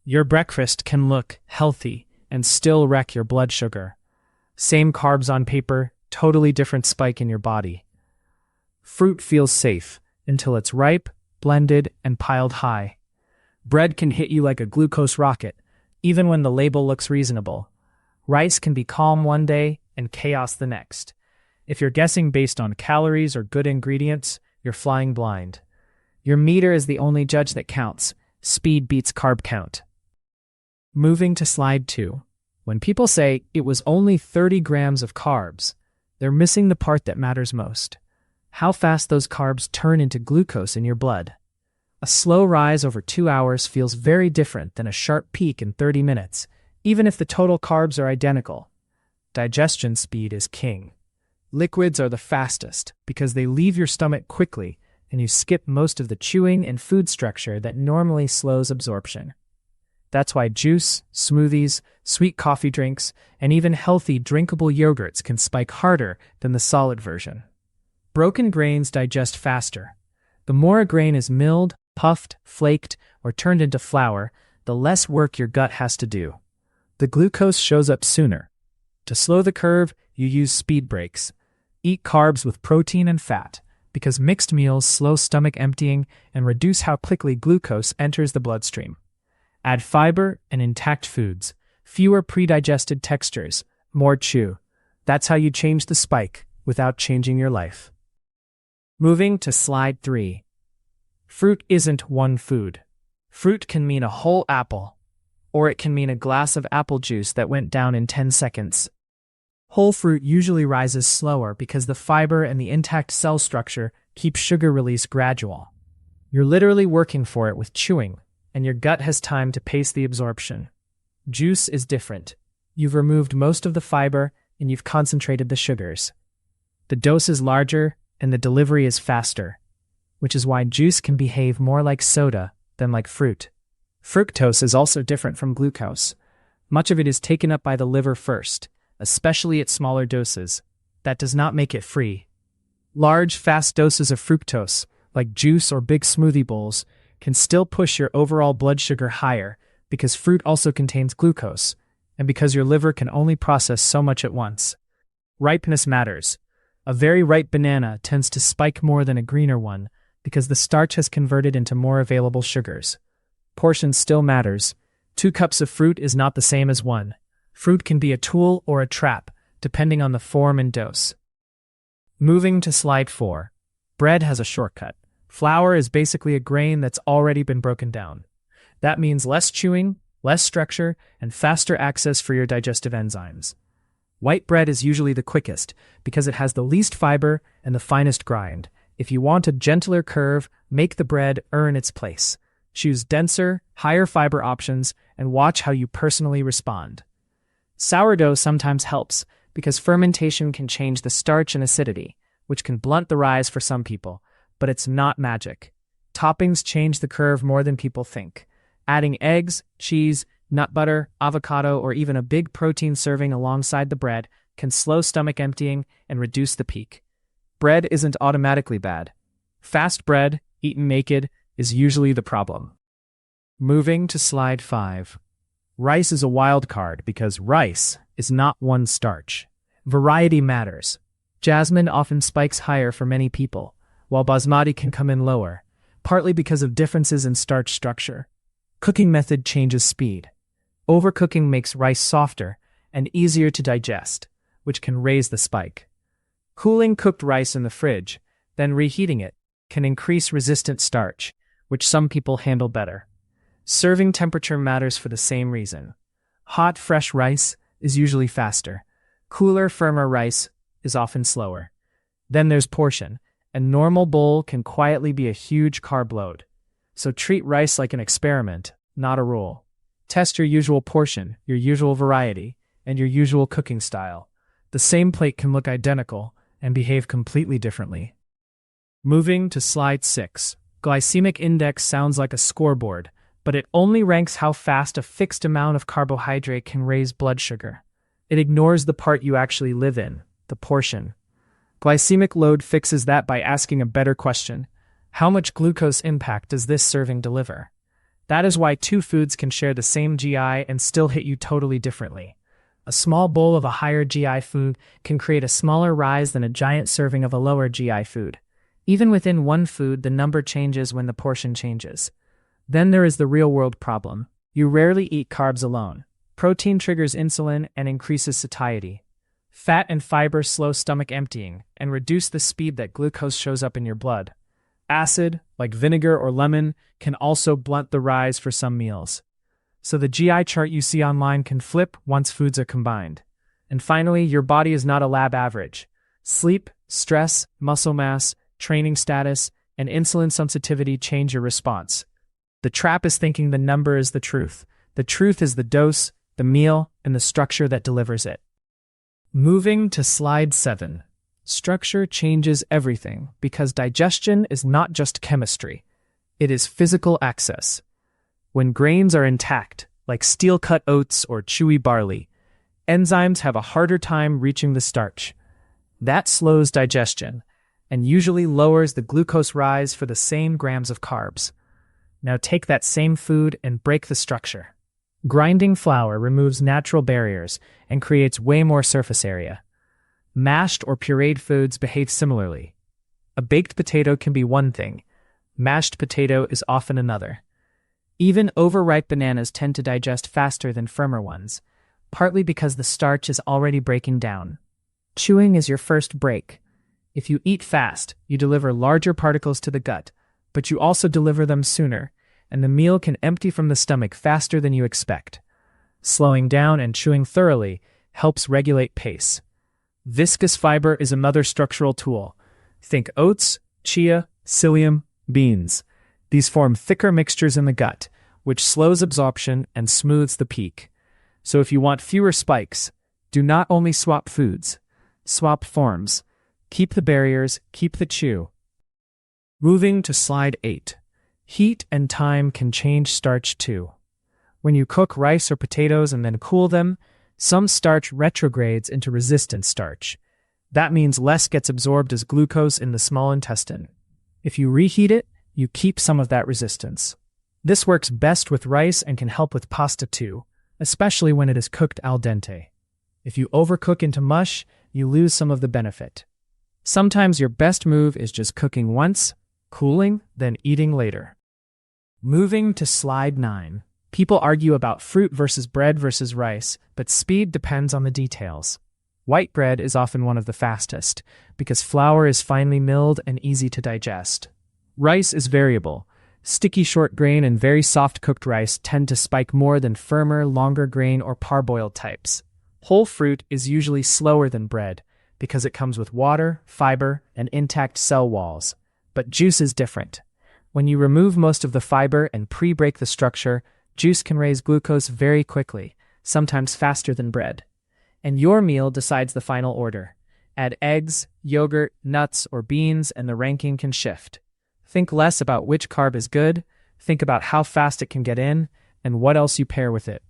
Your breakfast can look healthy and still wreck your blood sugar. Same carbs on paper, totally different spike in your body. Fruit feels safe until it's ripe, blended, and piled high. Bread can hit you like a glucose rocket, even when the label looks reasonable. Rice can be calm one day and chaos the next. If you're guessing based on calories or good ingredients, you're flying blind. Your meter is the only judge that counts. Speed beats carb count. Moving to slide 2. When people say it was only 30 grams of carbs, they're missing the part that matters most. How fast those carbs turn into glucose in your blood. A slow rise over 2 hours feels very different than a sharp peak in 30 minutes, even if the total carbs are identical. Digestion speed is king. Liquids are the fastest because they leave your stomach quickly and you skip most of the chewing and food structure that normally slows absorption. That's why juice, smoothies, sweet coffee drinks, and even healthy drinkable yogurts can spike harder than the solid version. Broken grains digest faster. The more a grain is milled, puffed, flaked, or turned into flour, the less work your gut has to do. The glucose shows up sooner. To slow the curve, you use speed breaks. Eat carbs with protein and fat, because mixed meals slow stomach emptying and reduce how quickly glucose enters the bloodstream. Add fiber and intact foods, fewer pre-digested textures, more chew. That's how you change the spike without changing your life. Moving to slide 3. Fruit isn't one food. Fruit can mean a whole apple, or it can mean a glass of apple juice that went down in 10 seconds. Whole fruit usually rises slower because the fiber and the intact cell structure keep sugar release gradual. You're literally working for it with chewing, and your gut has time to pace the absorption. Juice is different. You've removed most of the fiber, and you've concentrated the sugars. The dose is larger, and the delivery is faster, which is why juice can behave more like soda than like fruit. Fructose is also different from glucose. Much of it is taken up by the liver first, especially at smaller doses. That does not make it free. Large, fast doses of fructose, like juice or big smoothie bowls, can still push your overall blood sugar higher because fruit also contains glucose, and because your liver can only process so much at once. Ripeness matters. A very ripe banana tends to spike more than a greener one because the starch has converted into more available sugars. Portion still matters. 2 cups of fruit is not the same as 1. Fruit can be a tool or a trap, depending on the form and dose. Moving to slide 4. Bread has a shortcut. Flour is basically a grain that's already been broken down. That means less chewing, less structure, and faster access for your digestive enzymes. White bread is usually the quickest because it has the least fiber and the finest grind. If you want a gentler curve, make the bread earn its place. Choose denser, higher fiber options and watch how you personally respond. Sourdough sometimes helps because fermentation can change the starch and acidity, which can blunt the rise for some people, but it's not magic. Toppings change the curve more than people think. Adding eggs, cheese, nut butter, avocado, or even a big protein serving alongside the bread can slow stomach emptying and reduce the peak. Bread isn't automatically bad. Fast bread, eaten naked, is usually the problem. Moving to slide 5. Rice is a wild card because rice is not one starch. Variety matters. Jasmine often spikes higher for many people, while basmati can come in lower, partly because of differences in starch structure. Cooking method changes speed. Overcooking makes rice softer and easier to digest, which can raise the spike. Cooling cooked rice in the fridge, then reheating it, can increase resistant starch, which some people handle better. Serving temperature matters for the same reason. Hot, fresh rice is usually faster. Cooler, firmer rice is often slower. Then there's portion. A normal bowl can quietly be a huge carb load. So treat rice like an experiment, not a rule. Test your usual portion, your usual variety, and your usual cooking style. The same plate can look identical and behave completely differently. Moving to slide 6. Glycemic index sounds like a scoreboard, but it only ranks how fast a fixed amount of carbohydrate can raise blood sugar. It ignores the part you actually live in, the portion. Glycemic load fixes that by asking a better question. How much glucose impact does this serving deliver? That is why two foods can share the same GI and still hit you totally differently. A small bowl of a higher GI food can create a smaller rise than a giant serving of a lower GI food. Even within one food, the number changes when the portion changes. Then there is the real-world problem. You rarely eat carbs alone. Protein triggers insulin and increases satiety. Fat and fiber slow stomach emptying and reduce the speed that glucose shows up in your blood. Acid, like vinegar or lemon, can also blunt the rise for some meals. So the GI chart you see online can flip once foods are combined. And finally, your body is not a lab average. Sleep, stress, muscle mass, training status, and insulin sensitivity change your response. The trap is thinking the number is the truth. The truth is the dose, the meal, and the structure that delivers it. Moving to slide 7. Structure changes everything because digestion is not just chemistry. It is physical access. When grains are intact, like steel-cut oats or chewy barley, enzymes have a harder time reaching the starch. That slows digestion and usually lowers the glucose rise for the same grams of carbs. Now take that same food and break the structure. Grinding flour removes natural barriers and creates way more surface area. Mashed or pureed foods behave similarly. A baked potato can be one thing. Mashed potato is often another. Even overripe bananas tend to digest faster than firmer ones, partly because the starch is already breaking down. Chewing is your first break. If you eat fast, you deliver larger particles to the gut, but you also deliver them sooner, and the meal can empty from the stomach faster than you expect. Slowing down and chewing thoroughly helps regulate pace. Viscous fiber is another structural tool. Think oats, chia, psyllium, beans. These form thicker mixtures in the gut, which slows absorption and smooths the peak. So if you want fewer spikes, do not only swap foods, swap forms. Keep the barriers, keep the chew. Moving to slide 8. Heat and time can change starch too. When you cook rice or potatoes and then cool them, some starch retrogrades into resistant starch. That means less gets absorbed as glucose in the small intestine. If you reheat it, you keep some of that resistance. This works best with rice and can help with pasta too, especially when it is cooked al dente. If you overcook into mush, you lose some of the benefit. Sometimes your best move is just cooking once, cooling, then eating later. Moving to slide 9. People argue about fruit versus bread versus rice, but speed depends on the details. White bread is often one of the fastest, because flour is finely milled and easy to digest. Rice is variable. Sticky short grain and very soft cooked rice tend to spike more than firmer, longer grain or parboiled types. Whole fruit is usually slower than bread, because it comes with water, fiber, and intact cell walls. But juice is different. When you remove most of the fiber and pre-break the structure, juice can raise glucose very quickly, sometimes faster than bread. And your meal decides the final order. Add eggs, yogurt, nuts, or beans, and the ranking can shift. Think less about which carb is good, think about how fast it can get in, and what else you pair with it.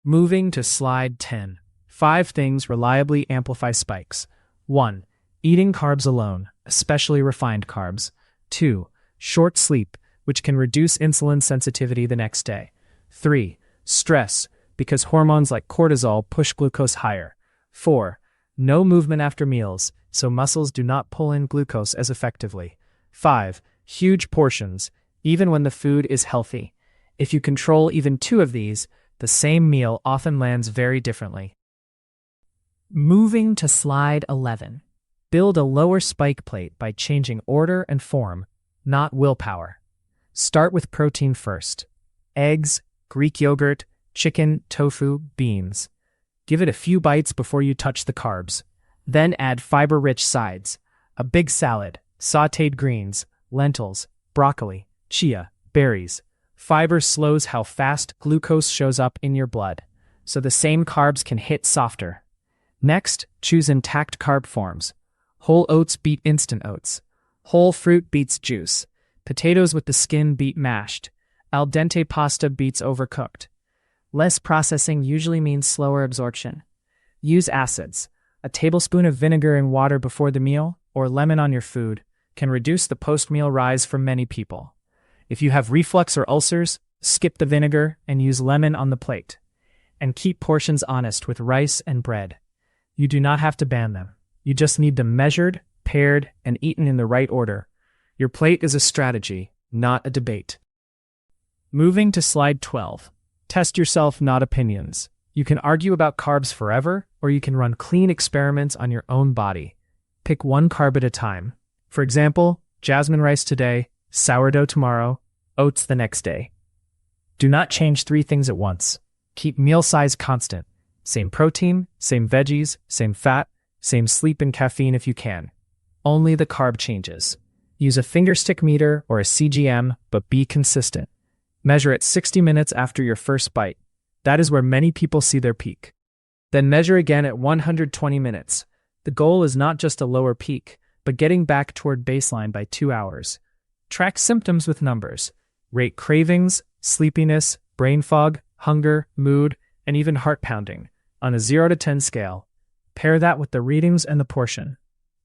Moving to slide 10. 5 things reliably amplify spikes. 1. Eating carbs alone, especially refined carbs. 2. Short sleep, which can reduce insulin sensitivity the next day. 3. Stress, because hormones like cortisol push glucose higher. 4. No movement after meals, so muscles do not pull in glucose as effectively. 5. Huge portions, even when the food is healthy. If you control even 2 of these, the same meal often lands very differently. Moving to slide 11. Build a lower spike plate by changing order and form, not willpower. Start with protein first. Eggs, Greek yogurt, chicken, tofu, beans. Give it a few bites before you touch the carbs. Then add fiber-rich sides. A big salad, sautéed greens, lentils, broccoli, chia, berries. Fiber slows how fast glucose shows up in your blood, so the same carbs can hit softer. Next, choose intact carb forms. Whole oats beat instant oats. Whole fruit beats juice. Potatoes with the skin beat mashed. Al dente pasta beats overcooked. Less processing usually means slower absorption. Use acids. A tablespoon of vinegar in water before the meal, or lemon on your food, can reduce the post-meal rise for many people. If you have reflux or ulcers, Skip the vinegar and use lemon on the plate. And keep portions honest with rice and bread. You do not have to ban them. You just need them measured, paired, and eaten in the right order. Your plate is a strategy, not a debate. Moving to slide 12. Test yourself, not opinions. You can argue about carbs forever, or you can run clean experiments on your own body. Pick one carb at a time. For example, jasmine rice today, sourdough tomorrow, oats the next day. Do not change 3 things at once. Keep meal size constant. Same protein, same veggies, same fat, same sleep and caffeine if you can. Only the carb changes. Use a fingerstick meter or a CGM, but be consistent. Measure at 60 minutes after your first bite. That is where many people see their peak. Then measure again at 120 minutes. The goal is not just a lower peak, but getting back toward baseline by 2 hours. Track symptoms with numbers. Rate cravings, sleepiness, brain fog, hunger, mood, and even heart pounding on a 0 to 10 scale. Pair that with the readings and the portion.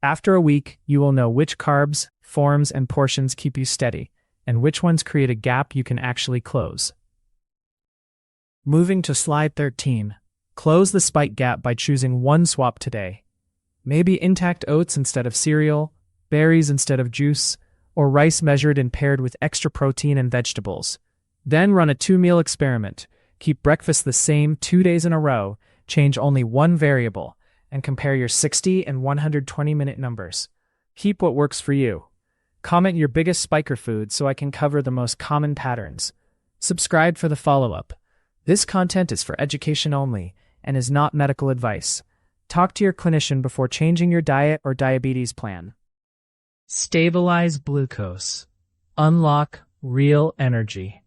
After a week, you will know which carbs, forms, and portions keep you steady, and which ones create a gap you can actually close. Moving to slide 13. Close the spike gap by choosing one swap today. Maybe intact oats instead of cereal, berries instead of juice, or rice measured and paired with extra protein and vegetables. Then run a 2-meal experiment. Keep breakfast the same 2 days in a row, change only one variable, and compare your 60 and 120-minute numbers. Keep what works for you. Comment your biggest spiker food so I can cover the most common patterns. Subscribe for the follow-up. This content is for education only and is not medical advice. Talk to your clinician before changing your diet or diabetes plan. Stabilize glucose. Unlock real energy.